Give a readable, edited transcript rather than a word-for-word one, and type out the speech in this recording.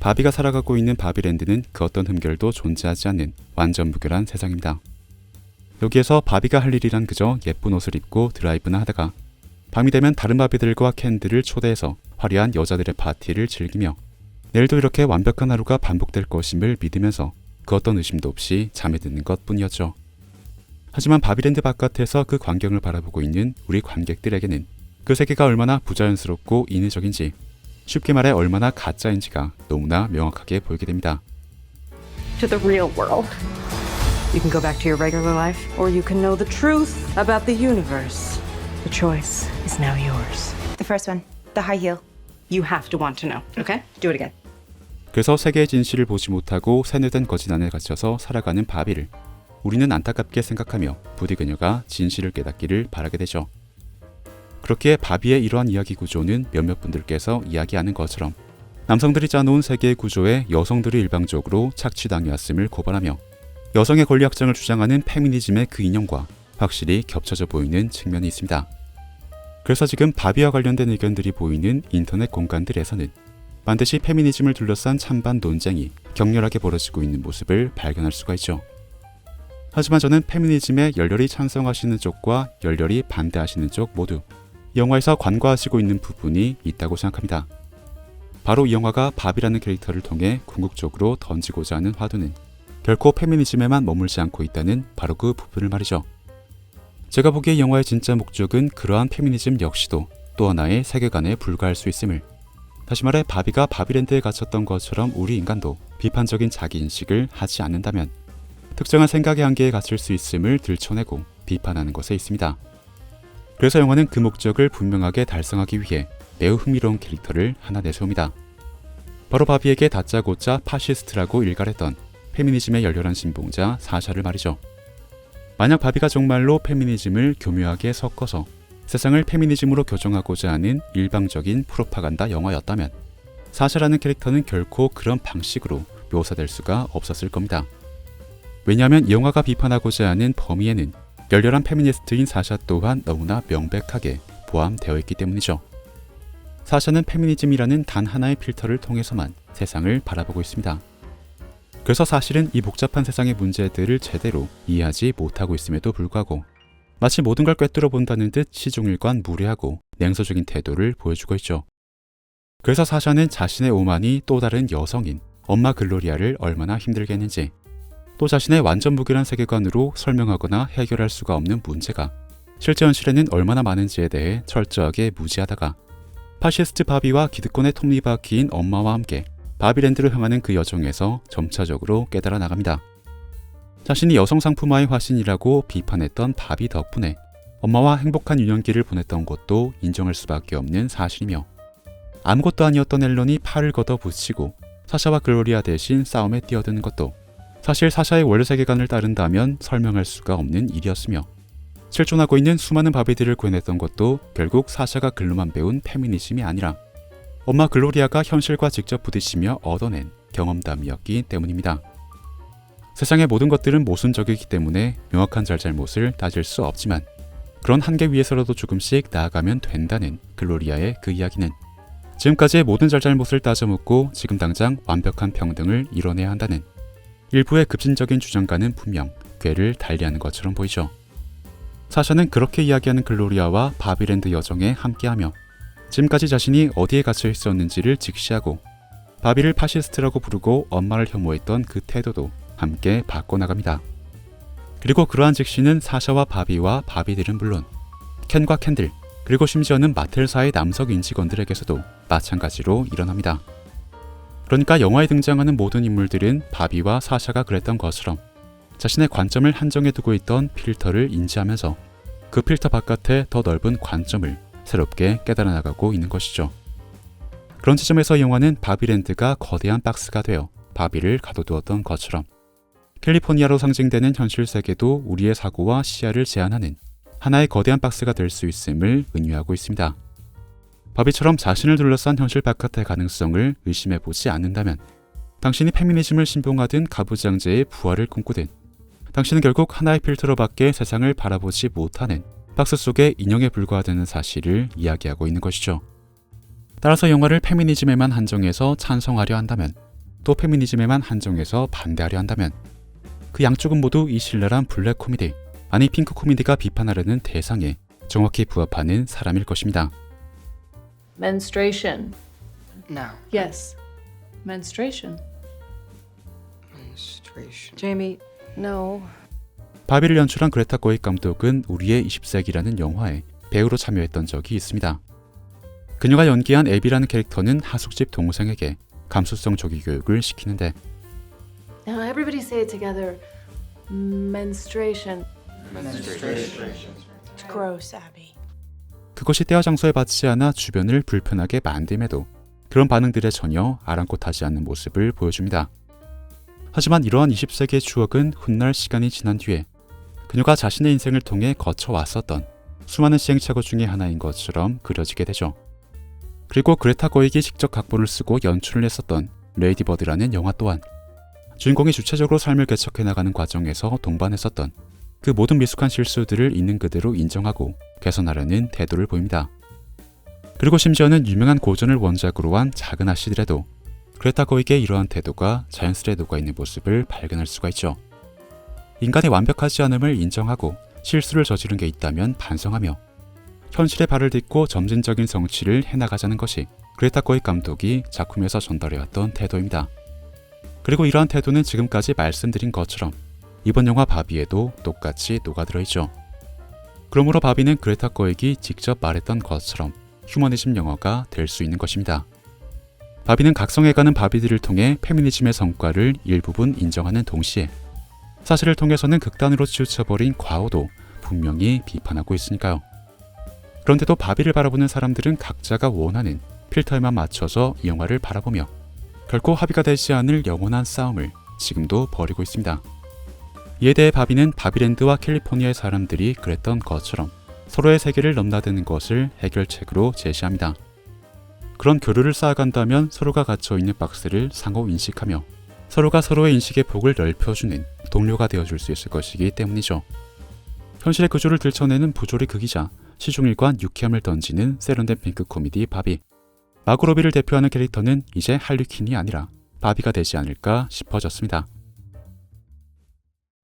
바비가 살아가고 있는 바비랜드는 그 어떤 흠결도 존재하지 않는 완전 무결한 세상입니다. 여기에서 바비가 할 일이란 그저 예쁜 옷을 입고 드라이브나 하다가 밤이 되면 다른 바비들과 켄들을 초대해서 화려한 여자들의 파티를 즐기며 내일도 이렇게 완벽한 하루가 반복될 것임을 믿으면서 그 어떤 의심도 없이 잠에 드는 것뿐이었죠. 하지만 바비랜드 바깥에서 그 광경을 바라보고 있는 우리 관객들에게는 그 세계가 얼마나 부자연스럽고 인위적인지, 쉽게 말해 얼마나 가짜인지가 너무나 명확하게 보이게 됩니다. To the real world. You can go back to your regular life, or you can know the truth about the universe. The choice is now yours. The first one, the high heel. You have to want to know, okay? Do it again. 그래서 세계의 진실을 보지 못하고 세뇌된 거짓 안에 갇혀서 살아가는 바비를 우리는 안타깝게 생각하며 부디 그녀가 진실을 깨닫기를 바라게 되죠. 그렇기에 바비의 이러한 이야기 구조는 몇몇 분들께서 이야기하는 것처럼 남성들이 짜놓은 세계의 구조에 여성들이 일방적으로 착취당해왔음을 고발하며 여성의 권리 확장을 주장하는 페미니즘의 그 이념과 확실히 겹쳐져 보이는 측면이 있습니다. 그래서 지금 바비와 관련된 의견들이 보이는 인터넷 공간들에서는 반드시 페미니즘을 둘러싼 찬반 논쟁이 격렬하게 벌어지고 있는 모습을 발견할 수가 있죠. 하지만 저는 페미니즘에 열렬히 찬성하시는 쪽과 열렬히 반대하시는 쪽 모두 영화에서 관과하시고 있는 부분이 있다고 생각합니다. 바로 이 영화가 바비라는 캐릭터를 통해 궁극적으로 던지고자 하는 화두는 결코 페미니즘에만 머물지 않고 있다는 바로 그 부분을 말이죠. 제가 보기에 영화의 진짜 목적은 그러한 페미니즘 역시도 또 하나의 세계관에 불과할 수 있음을, 다시 말해 바비가 바비랜드에 갇혔던 것처럼 우리 인간도 비판적인 자기인식을 하지 않는다면 특정한 생각의 한계에 갇힐 수 있음을 들춰내고 비판하는 것에 있습니다. 그래서 영화는 그 목적을 분명하게 달성하기 위해 매우 흥미로운 캐릭터를 하나 내세웁니다. 바로 바비에게 다짜고짜 파시스트라고 일갈했던 페미니즘의 열렬한 신봉자 사샤를 말이죠. 만약 바비가 정말로 페미니즘을 교묘하게 섞어서 세상을 페미니즘으로 교정하고자 하는 일방적인 프로파간다 영화였다면 사샤라는 캐릭터는 결코 그런 방식으로 묘사될 수가 없었을 겁니다. 왜냐하면 이 영화가 비판하고자 하는 범위에는 열렬한 페미니스트인 사샤 또한 너무나 명백하게 포함되어 있기 때문이죠. 사샤는 페미니즘이라는 단 하나의 필터를 통해서만 세상을 바라보고 있습니다. 그래서 사실은 이 복잡한 세상의 문제들을 제대로 이해하지 못하고 있음에도 불구하고 마치 모든 걸 꿰뚫어 본다는 듯 시종일관 무례하고 냉소적인 태도를 보여주고 있죠. 그래서 사샤는 자신의 오만이 또 다른 여성인 엄마 글로리아를 얼마나 힘들게 했는지, 또 자신의 완전 무결한 세계관으로 설명하거나 해결할 수가 없는 문제가 실제 현실에는 얼마나 많은지에 대해 철저하게 무지하다가 파시스트 바비와 기득권의 톱니바퀴인 엄마와 함께 바비랜드를 향하는 그 여정에서 점차적으로 깨달아 나갑니다. 자신이 여성 상품화의 화신이라고 비판했던 바비 덕분에 엄마와 행복한 유년기를 보냈던 것도 인정할 수밖에 없는 사실이며, 아무것도 아니었던 앨런이 팔을 걷어붙이고 사샤와 글로리아 대신 싸움에 뛰어드는 것도 사실 사샤의 원래 세계관을 따른다면 설명할 수가 없는 일이었으며, 실존하고 있는 수많은 바비들을 구해냈던 것도 결국 사샤가 글로만 배운 페미니즘이 아니라 엄마 글로리아가 현실과 직접 부딪히며 얻어낸 경험담이었기 때문입니다. 세상의 모든 것들은 모순적이기 때문에 명확한 잘잘못을 따질 수 없지만 그런 한계 위에서라도 조금씩 나아가면 된다는 글로리아의 그 이야기는 지금까지의 모든 잘잘못을 따져묻고 지금 당장 완벽한 평등을 이뤄내야 한다는 일부의 급진적인 주장과는 분명 궤를 달리하는 것처럼 보이죠. 사샤는 그렇게 이야기하는 글로리아와 바비랜드 여정에 함께하며 지금까지 자신이 어디에 갇혀 있었는지를 직시하고 바비를 파시스트라고 부르고 엄마를 혐오했던 그 태도도 함께 바꿔나갑니다. 그리고 그러한 직시는 사샤와 바비와 바비들은 물론 켄과 캔들, 그리고 심지어는 마텔사의 남성 인직원들에게서도 마찬가지로 일어납니다. 그러니까 영화에 등장하는 모든 인물들은 바비와 사샤가 그랬던 것처럼 자신의 관점을 한정해 두고 있던 필터를 인지하면서 그 필터 바깥의 더 넓은 관점을 새롭게 깨달아 나가고 있는 것이죠. 그런 지점에서 영화는 바비랜드가 거대한 박스가 되어 바비를 가둬두었던 것처럼 캘리포니아로 상징되는 현실 세계도 우리의 사고와 시야를 제한하는 하나의 거대한 박스가 될 수 있음을 의미하고 있습니다. 바비처럼 자신을 둘러싼 현실 바깥의 가능성을 의심해보지 않는다면 당신이 페미니즘을 신봉하든 가부장제의 부활을 꿈꾸든 당신은 결국 하나의 필터로밖에 세상을 바라보지 못하는 박스 속의 인형에 불과하다는 사실을 이야기하고 있는 것이죠. 따라서 영화를 페미니즘에만 한정해서 찬성하려 한다면 또 페미니즘에만 한정해서 반대하려 한다면 그 양쪽은 모두 이 신랄한 블랙 코미디, 아니 핑크 코미디가 비판하려는 대상에 정확히 부합하는 사람일 것입니다. Menstruation. No. Yes. Menstruation. Menstruation. Jamie, no. 바비를 연출한 그레타 거익 감독은 우리의 20세기라는 영화에 배우로 참여했던 적이 있습니다. 그녀가 연기한 에비라는 캐릭터는 하숙집 동생에게 감수성 조기 교육을 시키는데 Now everybody say it together. Menstruation. It's gross, Abby. 그것이 때와 장소에 맞지 않아 주변을 불편하게 만듦에도 그런 반응들에 전혀 아랑곳하지 않는 모습을 보여줍니다. 하지만 이러한 20세기의 추억은 훗날 시간이 지난 뒤에 그녀가 자신의 인생을 통해 거쳐왔었던 수많은 시행착오 중의 하나인 것처럼 그려지게 되죠. 그리고 그레타 거익이 직접 각본을 쓰고 연출을 했었던 레이디 버드라는 영화 또한 주인공이 주체적으로 삶을 개척해 나가는 과정에서 동반했었던 그 모든 미숙한 실수들을 있는 그대로 인정하고 개선하려는 태도를 보입니다. 그리고 심지어는 유명한 고전을 원작으로 한 작은 아씨들에도 그레타 거익의 이러한 태도가 자연스레 녹아있는 모습을 발견할 수가 있죠. 인간의 완벽하지 않음을 인정하고 실수를 저지른 게 있다면 반성하며 현실의 발을 딛고 점진적인 성취를 해나가자는 것이 그레타 거익 감독이 작품에서 전달해왔던 태도입니다. 그리고 이러한 태도는 지금까지 말씀드린 것처럼 이번 영화 바비에도 똑같이 녹아들어있죠. 그러므로 바비는 그레타 거익이 직접 말했던 것처럼 휴머니즘 영화가 될 수 있는 것입니다. 바비는 각성해가는 바비들을 통해 페미니즘의 성과를 일부분 인정하는 동시에 사실을 통해서는 극단으로 치우쳐버린 과오도 분명히 비판하고 있으니까요. 그런데도 바비를 바라보는 사람들은 각자가 원하는 필터에만 맞춰서 이 영화를 바라보며 결코 합의가 되지 않을 영원한 싸움을 지금도 벌이고 있습니다. 이에 대해 바비는 바비랜드와 캘리포니아의 사람들이 그랬던 것처럼 서로의 세계를 넘나드는 것을 해결책으로 제시합니다. 그런 교류를 쌓아간다면 서로가 갇혀있는 박스를 상호 인식하며 서로가 서로의 인식의 폭을 넓혀주는 동료가 되어줄 수 있을 것이기 때문이죠. 현실의 구조를 들춰내는 부조리 극이자 시중일관 유쾌함을 던지는 세련된 핑크 코미디 바비. 마고 로비를 대표하는 캐릭터는 이제 할리퀸이 아니라 바비가 되지 않을까 싶어졌습니다.